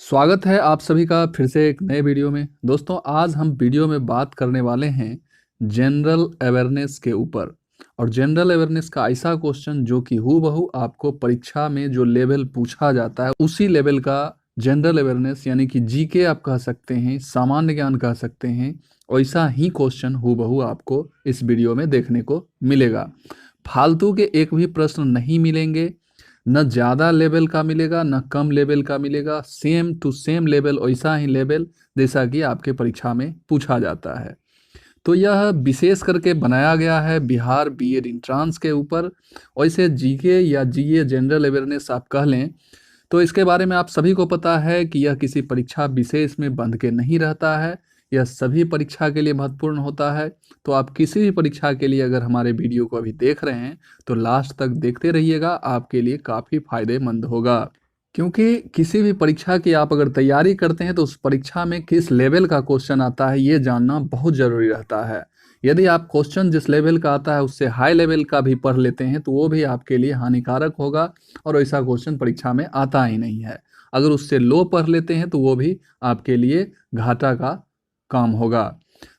स्वागत है आप सभी का फिर से एक नए वीडियो में। दोस्तों आज हम वीडियो में बात करने वाले हैं जनरल अवेयरनेस के ऊपर। और जनरल अवेयरनेस का ऐसा क्वेश्चन जो कि हूबहू आपको परीक्षा में जो लेवल पूछा जाता है उसी लेवल का जनरल अवेयरनेस यानी कि जीके आप कह सकते हैं, सामान्य ज्ञान कह सकते हैं, वैसा ही क्वेश्चन हूबहू आपको इस वीडियो में देखने को मिलेगा। फालतू के एक भी प्रश्न नहीं मिलेंगे, न ज़्यादा लेवल का मिलेगा न कम लेवल का मिलेगा, सेम टू सेम लेवल, वैसा ही लेवल जैसा कि आपके परीक्षा में पूछा जाता है। तो यह विशेष करके बनाया गया है बिहार बीएड इंट्रांस के ऊपर। वैसे जीके या जीए जनरल अवेयरनेस आप कह लें तो इसके बारे में आप सभी को पता है कि यह किसी परीक्षा विशेष में बंध के नहीं रहता है, यह सभी परीक्षा के लिए महत्वपूर्ण होता है। तो आप किसी भी परीक्षा के लिए अगर हमारे वीडियो को अभी देख रहे हैं तो लास्ट तक देखते रहिएगा, आपके लिए काफ़ी फायदेमंद होगा। क्योंकि किसी भी परीक्षा की आप अगर तैयारी करते हैं तो उस परीक्षा में किस लेवल का क्वेश्चन आता है ये जानना बहुत ज़रूरी रहता है। यदि आप क्वेश्चन जिस लेवल का आता है उससे हाई लेवल का भी पढ़ लेते हैं तो वो भी आपके लिए हानिकारक होगा और ऐसा क्वेश्चन परीक्षा में आता ही नहीं है। अगर उससे लो पढ़ लेते हैं तो वो भी आपके लिए घाटा का काम होगा।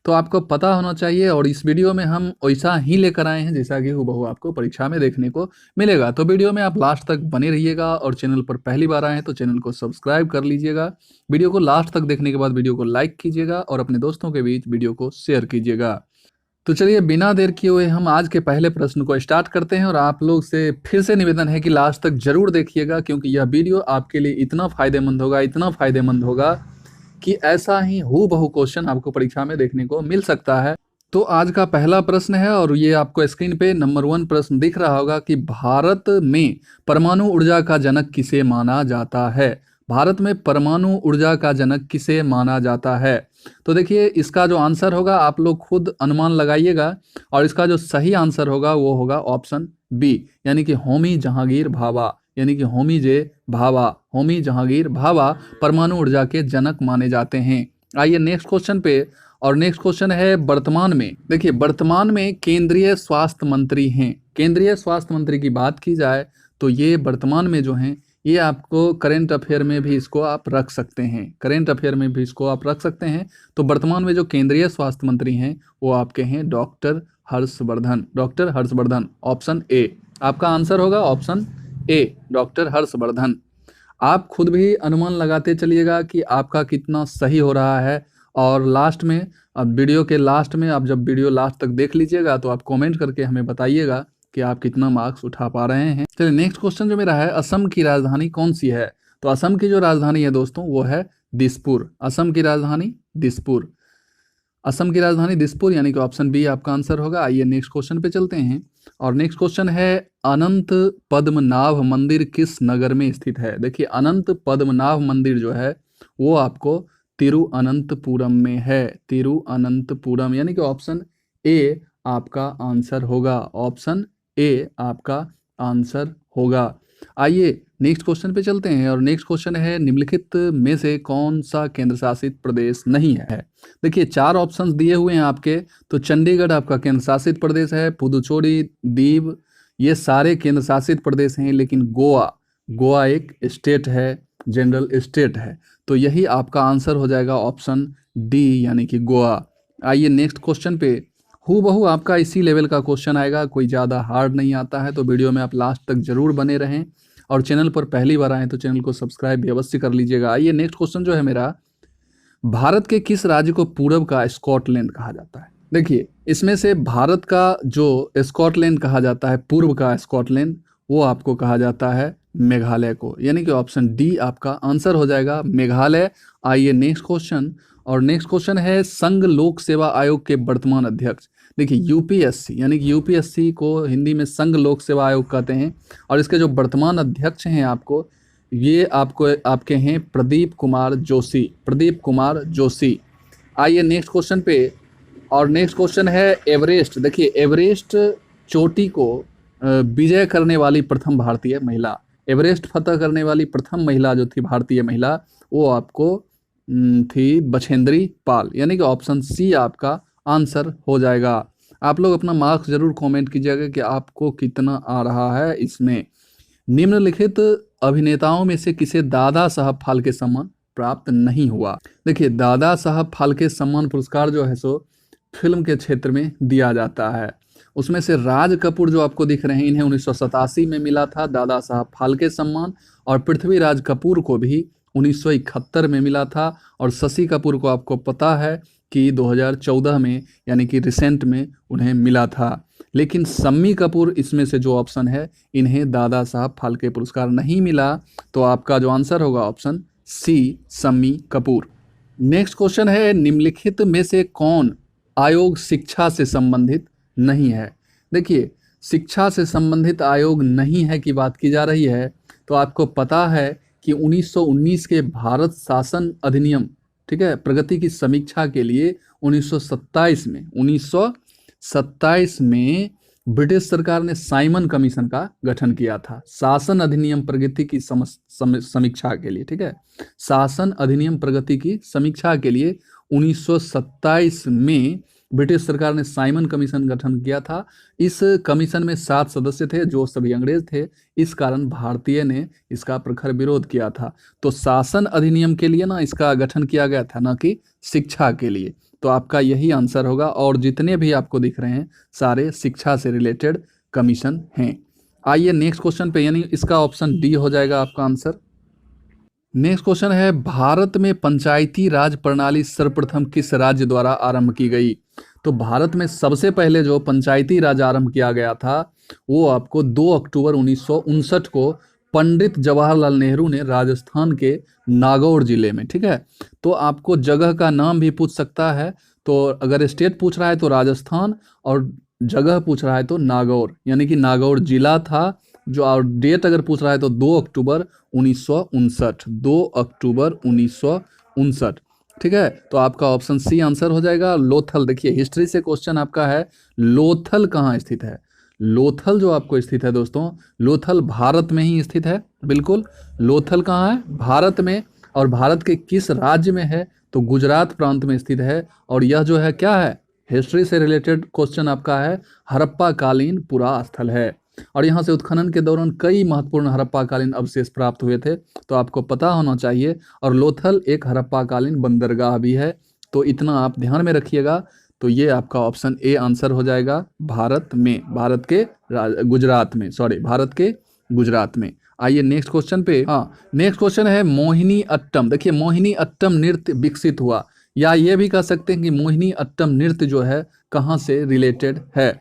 तो आपको पता होना चाहिए और इस वीडियो में हम वैसा ही लेकर आए हैं जैसा कि हूबहू आपको परीक्षा में देखने को मिलेगा। तो वीडियो में आप लास्ट तक बने रहिएगा और चैनल पर पहली बार आए हैं तो चैनल को सब्सक्राइब कर लीजिएगा। वीडियो को लास्ट तक देखने के बाद वीडियो को लाइक कीजिएगा और अपने दोस्तों के बीच वीडियो को शेयर कीजिएगा। तो चलिए बिना देर किए हुए हम आज के पहले प्रश्न को स्टार्ट करते हैं और आप लोग से फिर से निवेदन है कि लास्ट तक जरूर देखिएगा क्योंकि यह वीडियो आपके लिए इतना फायदेमंद होगा कि ऐसा ही हूबहू क्वेश्चन आपको परीक्षा में देखने को मिल सकता है। तो आज का पहला प्रश्न है और ये आपको स्क्रीन पे नंबर 1 प्रश्न दिख रहा होगा कि भारत में परमाणु ऊर्जा का जनक किसे माना जाता है। भारत में परमाणु ऊर्जा का जनक किसे माना जाता है। तो देखिए इसका जो आंसर होगा आप लोग खुद अनुमान लगाइएगा और इसका जो सही आंसर होगा वो होगा ऑप्शन बी यानी कि होमी जहांगीर भाभा, यानी कि होमी जहांगीर भाभा परमाणु ऊर्जा के जनक माने जाते हैं। आइए नेक्स्ट क्वेश्चन पे। और नेक्स्ट क्वेश्चन है वर्तमान में, देखिए वर्तमान में केंद्रीय स्वास्थ्य मंत्री हैं। केंद्रीय स्वास्थ्य मंत्री की बात की जाए तो ये वर्तमान में जो हैं ये आपको करेंट अफेयर में भी इसको आप रख सकते हैं। तो वर्तमान में जो केंद्रीय स्वास्थ्य मंत्री हैं वो आपके हैं डॉक्टर हर्षवर्धन। ऑप्शन ए आपका आंसर होगा, ऑप्शन ए डॉक्टर हर्षवर्धन। आप खुद भी अनुमान लगाते चलिएगा कि आपका कितना सही हो रहा है और लास्ट में, अब वीडियो के लास्ट में, आप जब वीडियो लास्ट तक देख लीजिएगा तो आप कमेंट करके हमें बताइएगा कि आप कितना मार्क्स उठा पा रहे हैं। चलिए नेक्स्ट क्वेश्चन जो मेरा है, असम की राजधानी कौन सी है। तो असम की जो राजधानी है दोस्तों वो है दिसपुर। असम की राजधानी दिसपुर यानी कि ऑप्शन बी आपका आंसर होगा। आइए नेक्स्ट क्वेश्चन पे चलते हैं और नेक्स्ट क्वेश्चन है अनंत पद्मनाभ मंदिर किस नगर में स्थित है। देखिए अनंत पद्मनाभ मंदिर जो है वो आपको तिरुअनंतपुरम में है। तिरुअनंतपुरम यानी कि ऑप्शन ए आपका आंसर होगा। आइए नेक्स्ट क्वेश्चन पे चलते हैं और नेक्स्ट क्वेश्चन है निम्नलिखित में से कौन सा केंद्र शासित प्रदेश नहीं है। देखिए 4 ऑप्शंस दिए हुए हैं आपके, तो चंडीगढ़ आपका केंद्र शासित प्रदेश है, पुदुचेरी, दीव, ये सारे केंद्र शासित प्रदेश हैं, लेकिन गोवा एक स्टेट है, जनरल स्टेट है। तो यही आपका आंसर हो जाएगा ऑप्शन डी यानी कि गोवा। आइए नेक्स्ट क्वेश्चन पे, हूबहू आपका इसी लेवल का क्वेश्चन आएगा, कोई ज़्यादा हार्ड नहीं आता है। तो वीडियो में आप लास्ट तक जरूर बने रहें और चैनल पर पहली बार आएँ तो चैनल को सब्सक्राइब भी अवश्य कर लीजिएगा। आइए नेक्स्ट क्वेश्चन जो है मेरा, भारत के किस राज्य को पूरब का स्कॉटलैंड कहा जाता है। देखिए इसमें से भारत का जो स्कॉटलैंड कहा जाता है, पूर्व का स्कॉटलैंड, वो आपको कहा जाता है मेघालय को, यानी कि ऑप्शन डी आपका आंसर हो जाएगा, मेघालय। आइए नेक्स्ट क्वेश्चन और नेक्स्ट क्वेश्चन है संघ लोक सेवा आयोग के वर्तमान अध्यक्ष। देखिए यूपीएससी यानी कि यूपीएससी को हिंदी में संघ लोक सेवा आयोग कहते हैं और इसके जो वर्तमान अध्यक्ष हैं ये आपके हैं प्रदीप कुमार जोशी। आइए नेक्स्ट क्वेश्चन पे और नेक्स्ट क्वेश्चन है एवरेस्ट। देखिए एवरेस्ट चोटी को विजय करने वाली प्रथम भारतीय महिला, एवरेस्ट फतह करने वाली प्रथम महिला जो थी भारतीय महिला वो आपको थी बछेंद्री पाल, यानी कि ऑप्शन सी आपका आंसर हो जाएगा। आप लोग अपना मार्क्स जरूर कमेंट कीजिएगा कि आपको कितना आ रहा है इसमें। निम्नलिखित अभिनेताओं में से किसे दादा साहब फाल्के सम्मान प्राप्त नहीं हुआ। देखिए, दादा साहब फाल्के सम्मान पुरस्कार जो है सो फिल्म के क्षेत्र में दिया जाता है। उसमें से राज कपूर जो आपको दिख रहे हैं, इन्हें 1987 में मिला था दादा साहब फाल्के सम्मान, और पृथ्वीराज कपूर को भी 1971 में मिला था, और शशि कपूर को आपको पता है कि 2014 में यानी कि रिसेंट में उन्हें मिला था। लेकिन शम्मी कपूर इसमें से जो ऑप्शन है, इन्हें दादा साहब फाल्के पुरस्कार नहीं मिला। तो आपका जो आंसर होगा option C, Shammi Kapoor. Next question है, निम्नलिखित में से कौन आयोग शिक्षा से संबंधित नहीं है? देखिए, शिक्षा से संबंधित आयोग नहीं है की बात की जा रही है, तो आपको पता है कि 1919 के भारत शासन अधिनियम, ठीक है, प्रगति की समीक्षा के लिए 1927 में ब्रिटिश सरकार ने साइमन कमीशन का गठन किया था शासन अधिनियम प्रगति की समीक्षा के लिए, ठीक है। शासन अधिनियम प्रगति की समीक्षा के लिए 1927 में ब्रिटिश सरकार ने साइमन कमीशन गठन किया था। इस कमीशन में 7 सदस्य थे जो सभी अंग्रेज थे, इस कारण भारतीय ने इसका प्रखर विरोध किया था। तो शासन अधिनियम के लिए ना इसका गठन किया गया था, ना कि शिक्षा के लिए। तो आपका यही आंसर होगा, और जितने भी आपको दिख रहे हैं सारे शिक्षा से रिलेटेड कमीशन हैं। आइए नेक्स्ट क्वेश्चन पे, यानी इसका ऑप्शन डी हो जाएगा आपका आंसर। नेक्स्ट क्वेश्चन है, भारत में पंचायती राज प्रणाली सर्वप्रथम किस राज्य द्वारा आरंभ की गई? तो भारत में सबसे पहले जो पंचायती राज आरंभ किया गया था वो आपको 2 अक्टूबर 1959 को पंडित जवाहरलाल नेहरू ने राजस्थान के नागौर जिले में, ठीक है। तो आपको जगह का नाम भी पूछ सकता है, तो अगर स्टेट पूछ रहा है तो राजस्थान, और जगह पूछ रहा है तो नागौर, यानी कि नागौर जिला था जो, और डेट अगर पूछ रहा है तो 2 अक्टूबर 1959, 2 अक्टूबर 1959, ठीक है। तो आपका ऑप्शन सी आंसर हो जाएगा। लोथल, देखिए हिस्ट्री से क्वेश्चन आपका है, लोथल कहाँ स्थित है? लोथल जो आपको स्थित है दोस्तों, लोथल भारत में ही स्थित है, बिल्कुल। लोथल कहाँ है? भारत में। और भारत के किस राज्य में है? तो गुजरात प्रांत में स्थित है। और यह जो है क्या है, हिस्ट्री से रिलेटेड क्वेश्चन आपका है, हड़प्पा कालीन पुरा स्थल है, और यहाँ से उत्खनन के दौरान कई महत्वपूर्ण हड़प्पा कालीन अवशेष प्राप्त हुए थे, तो आपको पता होना चाहिए। और लोथल एक हड़प्पा कालीन बंदरगाह भी है, तो इतना आप ध्यान में रखिएगा। तो ये आपका ऑप्शन ए आंसर हो जाएगा, भारत में, भारत के गुजरात में, सॉरी भारत के गुजरात में। आइए नेक्स्ट क्वेश्चन पे। हाँ, नेक्स्ट क्वेश्चन है, मोहिनी अट्टम। देखिए, मोहिनी अट्टम नृत्य विकसित हुआ, या ये भी कह सकते हैं कि मोहिनी अट्टम नृत्य जो है कहाँ से रिलेटेड है?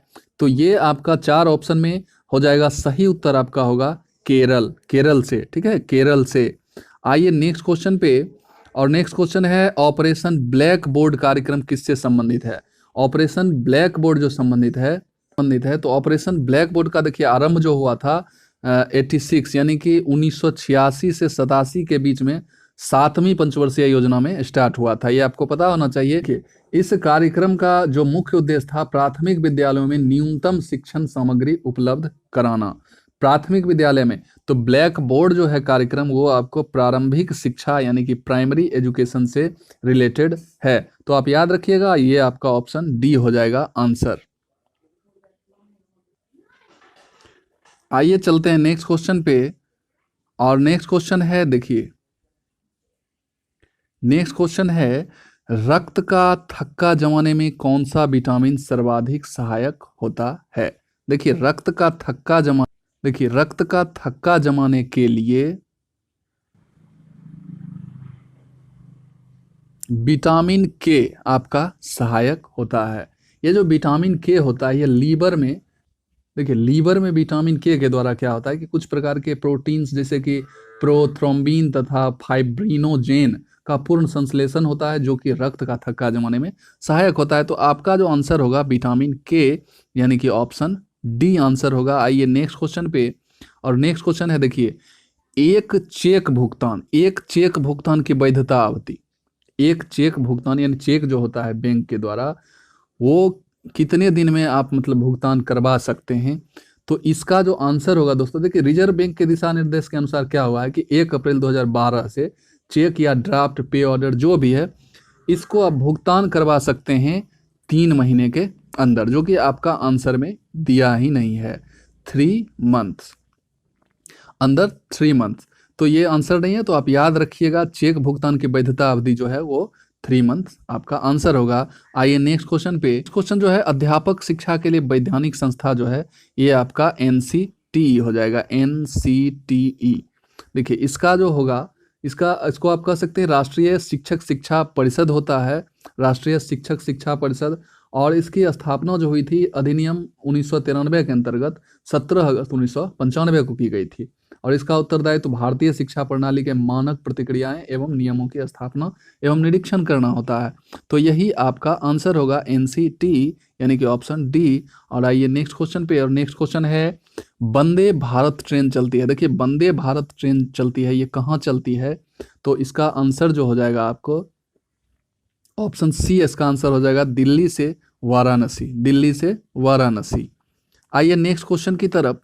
तो ये आपका 4 ऑप्शन में हो जाएगा। सही उत्तर आपका होगा केरल, केरल से, ठीक है, केरल से। आइए नेक्स्ट क्वेश्चन पे, और नेक्स्ट क्वेश्चन है, ऑपरेशन ब्लैक बोर्ड कार्यक्रम किससे संबंधित है? ऑपरेशन ब्लैक बोर्ड जो संबंधित है, तो ऑपरेशन ब्लैक बोर्ड का देखिए आरंभ जो हुआ था 86 यानी कि 1986 से 87 के बीच में 7वीं पंचवर्षीय योजना में स्टार्ट हुआ था। ये आपको पता होना चाहिए कि इस कार्यक्रम का जो मुख्य उद्देश्य था, प्राथमिक विद्यालयों में न्यूनतम शिक्षण सामग्री उपलब्ध कराना, प्राथमिक विद्यालय में। तो ब्लैक बोर्ड जो है कार्यक्रम, वो आपको प्रारंभिक शिक्षा यानी कि प्राइमरी एजुकेशन से रिलेटेड है। तो आप याद रखिएगा, ये आपका ऑप्शन डी हो जाएगा आंसर। आइए चलते हैं नेक्स्ट क्वेश्चन पे, और नेक्स्ट क्वेश्चन है, देखिए नेक्स्ट क्वेश्चन है, रक्त का थक्का जमाने में कौन सा विटामिन सर्वाधिक सहायक होता है? देखिए, रक्त का थक्का जमाने के लिए विटामिन के आपका सहायक होता है। ये जो विटामिन के होता है, ये लीवर में, देखिए लीवर में विटामिन के द्वारा क्या होता है कि कुछ प्रकार के प्रोटीन्स जैसे कि प्रोथ्रोम्बिन तथा फाइब्रिनोजेन का पूर्ण संश्लेषण होता है, जो कि रक्त का थक्का जमाने में सहायक होता है। तो आपका जो आंसर होगा विटामिन के, यानी कि ऑप्शन डी आंसर होगा। आइए नेक्स्ट क्वेश्चन पे, और नेक्स्ट क्वेश्चन है, देखिए एक चेक भुगतान की वैधता अवधि, एक चेक भुगतान यानी चेक जो होता है बैंक के द्वारा, वो कितने दिन में आप मतलब भुगतान करवा सकते हैं? तो इसका जो आंसर होगा दोस्तों, देखिए रिजर्व बैंक के दिशा निर्देश के अनुसार क्या हुआ है कि 1 अप्रैल 2012 से चेक या ड्राफ्ट पे ऑर्डर जो भी है, इसको आप भुगतान करवा सकते हैं 3 महीने के अंदर, जो कि आपका आंसर में दिया ही नहीं है, 3 मंथ्स, अंदर 3 मंथ्स। तो ये आंसर नहीं है, तो आप याद रखिएगा चेक भुगतान की वैधता अवधि जो है वो 3 मंथ आपका आंसर होगा। आइए नेक्स्ट क्वेश्चन पे। क्वेश्चन जो है अध्यापक शिक्षा के लिए वैधानिक संस्था जो है ये आपका NCTE हो जाएगा, NCTE। देखिए इसका जो होगा, इसको आप कह सकते हैं राष्ट्रीय शिक्षक शिक्षा परिषद होता है, राष्ट्रीय शिक्षक शिक्षा परिषद। और इसकी स्थापना जो हुई थी अधिनियम 1993 के अंतर्गत 17 अगस्त 1995 को की गई थी। और इसका उत्तरदायित्व भारतीय शिक्षा प्रणाली के मानक प्रतिक्रियाएं एवं नियमों की स्थापना एवं निरीक्षण करना होता है। तो यही आपका आंसर होगा NCTE, यानी कि ऑप्शन डी। और आइए नेक्स्ट क्वेश्चन पे। और नेक्स्ट क्वेश्चन है वंदे भारत ट्रेन चलती है। देखिए वंदे भारत ट्रेन चलती है, ये कहाँ चलती है? तो इसका आंसर जो हो जाएगा आपको ऑप्शन सी, इसका आंसर हो जाएगा दिल्ली से वाराणसी, दिल्ली से वाराणसी। आइए नेक्स्ट क्वेश्चन की तरफ।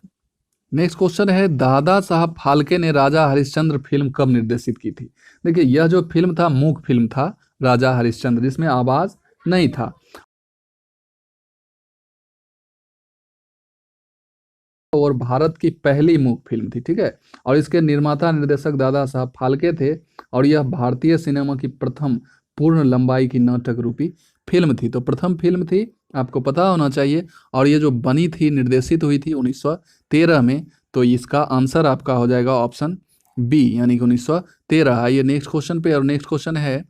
नेक्स्ट क्वेश्चन है दादा साहब फाल्के ने राजा हरिश्चंद्र फिल्म कब निर्देशित की थी? देखिए यह जो फिल्म था मूक फिल्म था राजा हरिश्चंद्र, जिसमें आवाज नहीं था, और भारत की पहली मूक फिल्म थी, ठीक है। और इसके निर्माता निर्देशक दादा साहब फाल्के थे। और यह भारतीय सिनेमा की प्रथम पूर्ण लंबाई की नाटक रूपी फिल्म थी। तो प्रथम फिल्म थी, आपको पता होना चाहिए। और ये जो बनी थी, निर्देशित हुई थी 1913 में। तो इसका आंसर आपका हो जाएगा ऑप्शन बी, यानी कि 1913। आइए नेक्स्ट क्वेश्चन पे। और नेक्स्ट क्वेश्चन है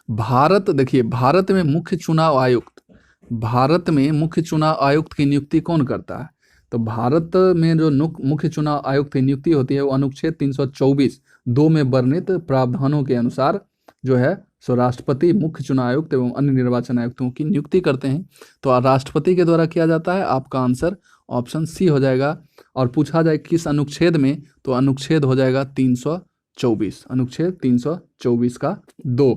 भारत, देखिए भारत में मुख्य चुनाव आयुक्त, भारत में मुख्य चुनाव आयुक्त की नियुक्ति कौन करता है? तो भारत में जो मुख्य चुनाव आयुक्त की नियुक्ति होती है वो अनुच्छेद 324 2 में वर्णित प्रावधानों के अनुसार जो है सो राष्ट्रपति मुख्य चुनाव आयुक्त एवं अन्य निर्वाचन आयुक्तों की नियुक्ति करते हैं। तो राष्ट्रपति के द्वारा किया जाता है। आपका आंसर ऑप्शन सी हो जाएगा। और पूछा जाए किस अनुच्छेद में, तो अनुच्छेद हो जाएगा 324, अनुच्छेद 324 का 2।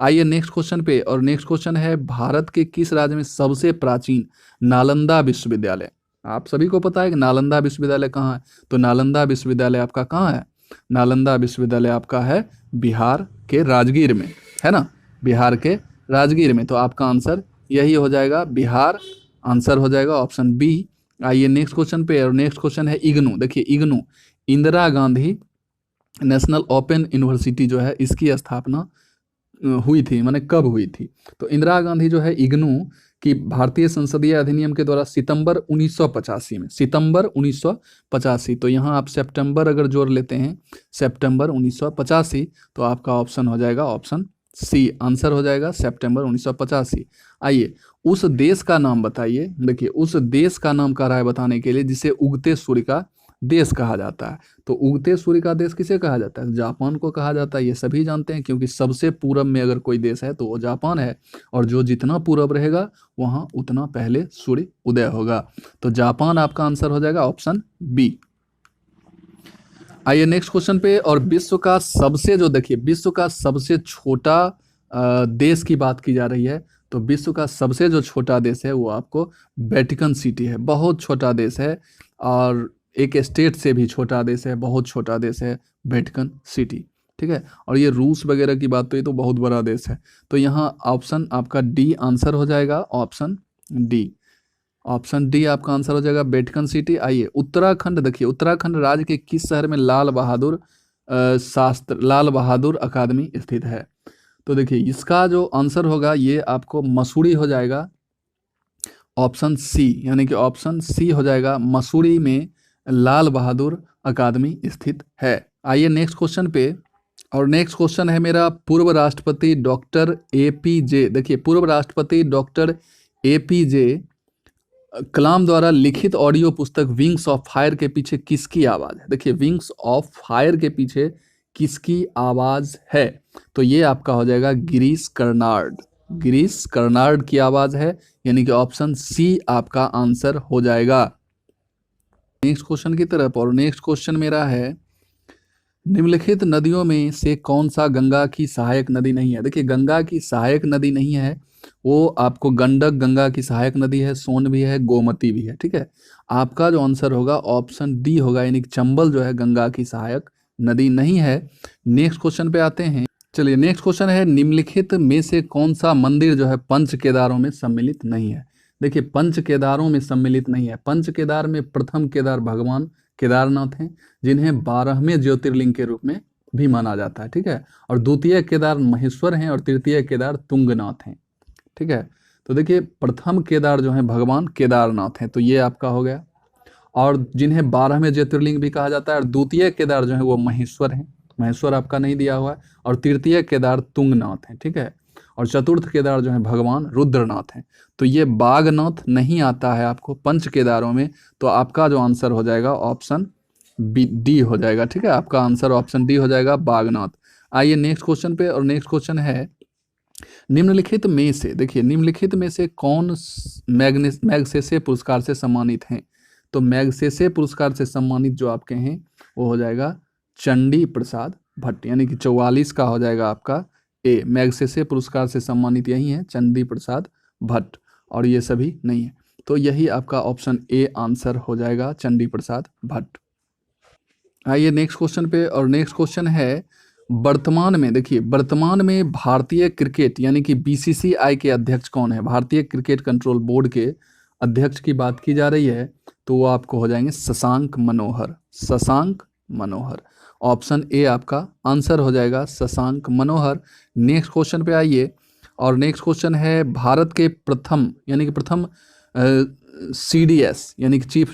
आइए नेक्स्ट क्वेश्चन पे। और नेक्स्ट क्वेश्चन है भारत के किस राज्य में सबसे प्राचीन नालंदा विश्वविद्यालय? आप सभी को पता है कि नालंदा विश्वविद्यालय कहाँ है। तो नालंदा विश्वविद्यालय आपका कहाँ है? नालंदा विश्वविद्यालय आपका है बिहार के राजगीर में, है ना, बिहार के राजगीर में। तो आपका आंसर यही हो जाएगा, बिहार आंसर हो जाएगा ऑप्शन बी। आइए नेक्स्ट क्वेश्चन पे। और नेक्स्ट क्वेश्चन है इग्नू। देखिए IGNOU Indira Gandhi national open university जो है इसकी स्थापना हुई थी, माने कब हुई थी? तो इंदिरा गांधी जो है इग्नू की भारतीय संसदीय अधिनियम के द्वारा सितंबर 1985 में, सितंबर 1985। तो यहाँ आप सितंबर अगर जोड़ लेते हैं, सितंबर 1985, तो आपका ऑप्शन हो जाएगा ऑप्शन सी, आंसर हो जाएगा सितंबर 1985। आइए उस देश का नाम बताइए। देखिए उस देश का नाम कह रहा है बताने के लिए जिसे उगते सूर्य का देश कहा जाता है। तो उगते सूर्य का देश किसे कहा जाता है? जापान को कहा जाता है, ये सभी जानते हैं, क्योंकि सबसे पूरब में अगर कोई देश है तो वो जापान है। और जो जितना पूरब रहेगा वहाँ उतना पहले सूर्य उदय होगा। तो जापान आपका आंसर हो जाएगा ऑप्शन बी। आइए नेक्स्ट क्वेश्चन पे। और विश्व का सबसे, जो देखिए विश्व का सबसे छोटा देश की बात की जा रही है। तो विश्व का सबसे जो छोटा देश है वो आपको वेटिकन सिटी है, बहुत छोटा देश है। और एक स्टेट से भी छोटा देश है, बहुत छोटा देश है वेटिकन सिटी, ठीक है। और ये रूस वगैरह की बात तो ये तो बहुत बड़ा देश है। तो यहाँ ऑप्शन आपका डी आंसर हो जाएगा, ऑप्शन डी, ऑप्शन डी आपका आंसर हो जाएगा वेटिकन सिटी। आइए उत्तराखंड। देखिए उत्तराखंड राज्य के किस शहर में लाल बहादुर अकादमी स्थित है? तो देखिए इसका जो आंसर होगा ये आपको मसूरी हो जाएगा, ऑप्शन सी, यानी कि ऑप्शन सी हो जाएगा, मसूरी में लाल बहादुर अकादमी स्थित है। आइए नेक्स्ट क्वेश्चन पे। और नेक्स्ट क्वेश्चन है मेरा पूर्व राष्ट्रपति डॉक्टर APJ, देखिए पूर्व राष्ट्रपति डॉक्टर APJ कलाम द्वारा लिखित ऑडियो पुस्तक विंग्स ऑफ फायर के पीछे किसकी आवाज़ है? देखिए विंग्स ऑफ फायर के पीछे किसकी आवाज़ है? तो ये आपका हो जाएगा गिरीश कर्नाड, गिरीश कर्नाड की आवाज़ है, यानी कि ऑप्शन सी आपका आंसर हो जाएगा। नेक्स्ट क्वेश्चन की तरफ। और नेक्स्ट क्वेश्चन मेरा है निम्नलिखित नदियों में से कौन सा गंगा की सहायक नदी नहीं है? देखिए गंगा की सहायक नदी नहीं है, वो आपको गंडक गंगा की सहायक नदी है, सोन भी है, गोमती भी है, ठीक है। आपका जो आंसर होगा ऑप्शन डी होगा, यानी चंबल जो है गंगा की सहायक नदी नहीं है। नेक्स्ट क्वेश्चन पे आते हैं। चलिए नेक्स्ट क्वेश्चन है निम्नलिखित में से कौन सा मंदिर जो है पंच केदारों में सम्मिलित नहीं है? देखिए पंच केदारों में सम्मिलित नहीं है। पंच केदार में प्रथम केदार भगवान केदारनाथ हैं, जिन्हें 12वें ज्योतिर्लिंग के रूप में भी माना जाता है। ठीक है, और द्वितीय केदार महेश्वर हैं और तृतीय केदार तुंगनाथ हैं। ठीक है, तो देखिए प्रथम केदार जो है भगवान केदारनाथ हैं, तो ये आपका हो गया। और जिन्हें 12वें ज्योतिर्लिंग भी कहा जाता है, और द्वितीय केदार जो है वो महेश्वर हैं, महेश्वर आपका नहीं दिया हुआ है, और तृतीय केदार तुंगनाथ हैं। ठीक है, और चतुर्थ केदार जो है भगवान रुद्रनाथ हैं। तो ये बागनाथ नहीं आता है आपको पंच केदारों में, तो आपका जो आंसर हो जाएगा ऑप्शन डी हो जाएगा। ठीक है, आपका आंसर ऑप्शन डी हो जाएगा, बागनाथ। आइए नेक्स्ट क्वेश्चन पे, और नेक्स्ट क्वेश्चन है निम्नलिखित में से, देखिए निम्नलिखित में से कौन मैग्सेसे पुरस्कार से सम्मानित हैं। तो मैग्सेसे पुरस्कार से सम्मानित जो आपके हैं वो हो जाएगा चंडी प्रसाद भट्ट, यानी कि 44 का हो जाएगा आपका ए। मैग्सेसे पुरस्कार से सम्मानित यही है चंडी प्रसाद भट्ट, और ये सभी नहीं है, तो यही आपका ऑप्शन ए आंसर हो जाएगा, चंडी प्रसाद भट्ट। आइए नेक्स्ट क्वेश्चन पे, और नेक्स्ट क्वेश्चन है वर्तमान में, देखिए वर्तमान में भारतीय क्रिकेट यानी कि बीसीसीआई के अध्यक्ष कौन है। भारतीय क्रिकेट कंट्रोल बोर्ड के अध्यक्ष की बात की जा रही है, तो वो आपको हो जाएंगे शशांक मनोहर, शशांक मनोहर। ऑप्शन ए आपका आंसर हो जाएगा, शशांक मनोहर। नेक्स्ट क्वेश्चन पे आइए, और नेक्स्ट क्वेश्चन है भारत के प्रथम यानी कि प्रथम CDS यानी कि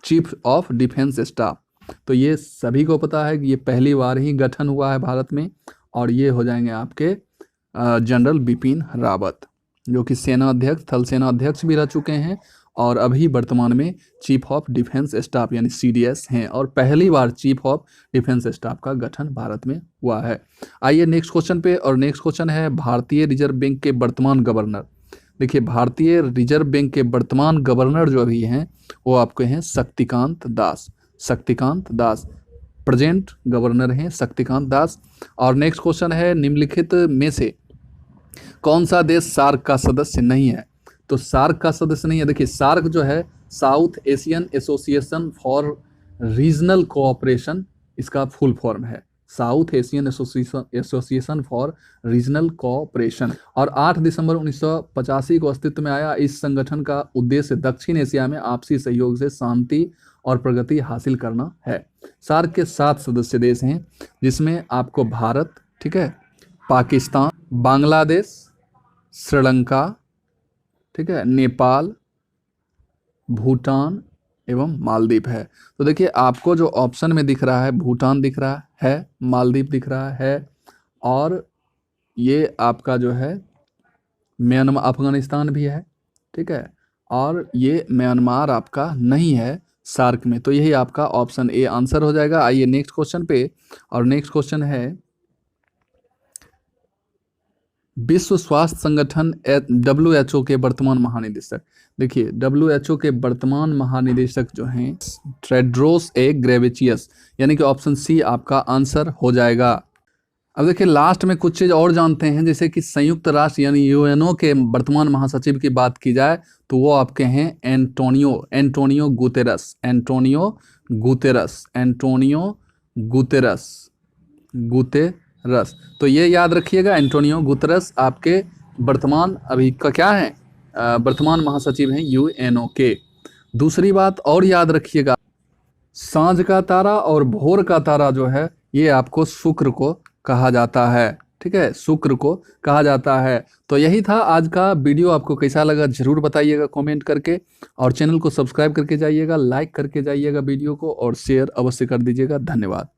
चीफ ऑफ डिफेंस स्टाफ। तो ये सभी को पता है कि ये पहली बार ही गठन हुआ है भारत में, और ये हो जाएंगे आपके जनरल बिपिन रावत, जो कि सेना अध्यक्ष, थल सेना अध्यक्ष भी रह चुके हैं, और अभी वर्तमान में चीफ ऑफ डिफेंस स्टाफ यानी CDS हैं, और पहली बार चीफ ऑफ डिफेंस स्टाफ का गठन भारत में हुआ है। आइए नेक्स्ट क्वेश्चन पे, और नेक्स्ट क्वेश्चन है भारतीय रिजर्व बैंक के वर्तमान गवर्नर। देखिए भारतीय रिजर्व बैंक के वर्तमान गवर्नर जो अभी हैं वो आपके हैं शक्तिकांत दास, शक्तिकांत दास प्रेजेंट गवर्नर हैं शक्तिकांत दास। और नेक्स्ट क्वेश्चन है निम्नलिखित में से कौन सा देश सार्क का सदस्य नहीं है। तो सार्क का सदस्य नहीं है, देखिए सार्क जो है south Asian association for regional cooperation, इसका फुल फॉर्म है south Asian association for regional cooperation, और 8 दिसंबर 1985 को अस्तित्व में आया। इस संगठन का उद्देश्य दक्षिण एशिया में आपसी सहयोग से शांति और प्रगति हासिल करना है। सार्क के 7 सदस्य देश हैं, जिसमें आपको भारत, ठीक है, पाकिस्तान, बांग्लादेश, श्रीलंका, ठीक है, नेपाल, भूटान एवं मालदीव है। तो देखिए आपको जो ऑप्शन में दिख रहा है भूटान दिख रहा है, मालदीव दिख रहा है, और ये आपका जो है म्यांमार, अफगानिस्तान भी है, ठीक है, और ये म्यांमार आपका नहीं है सार्क में। तो यही आपका ऑप्शन ए आंसर हो जाएगा। आइए नेक्स्ट क्वेश्चन पे, और नेक्स्ट क्वेश्चन है विश्व स्वास्थ्य संगठन WHO के वर्तमान महानिदेशक। देखिए WHO के वर्तमान महानिदेशक जो हैं टेड्रोस घेब्रेयेसस, यानी कि ऑप्शन सी आपका आंसर हो जाएगा। अब देखिए लास्ट में कुछ चीज़ और जानते हैं, जैसे कि संयुक्त राष्ट्र यानी UNO के वर्तमान महासचिव की बात की जाए तो वो आपके हैं एंटोनियो गुतेरस। तो ये याद रखिएगा, एंटोनियो गुतेरस आपके वर्तमान अभी का क्या है, वर्तमान महासचिव हैं UNO के। दूसरी बात और याद रखिएगा, सांझ का तारा और भोर का तारा जो है ये आपको शुक्र को कहा जाता है, ठीक है, शुक्र को कहा जाता है। तो यही था आज का वीडियो, आपको कैसा लगा जरूर बताइएगा कमेंट करके, और चैनल को सब्सक्राइब करके जाइएगा, लाइक करके जाइएगा वीडियो को, और शेयर अवश्य कर दीजिएगा। धन्यवाद।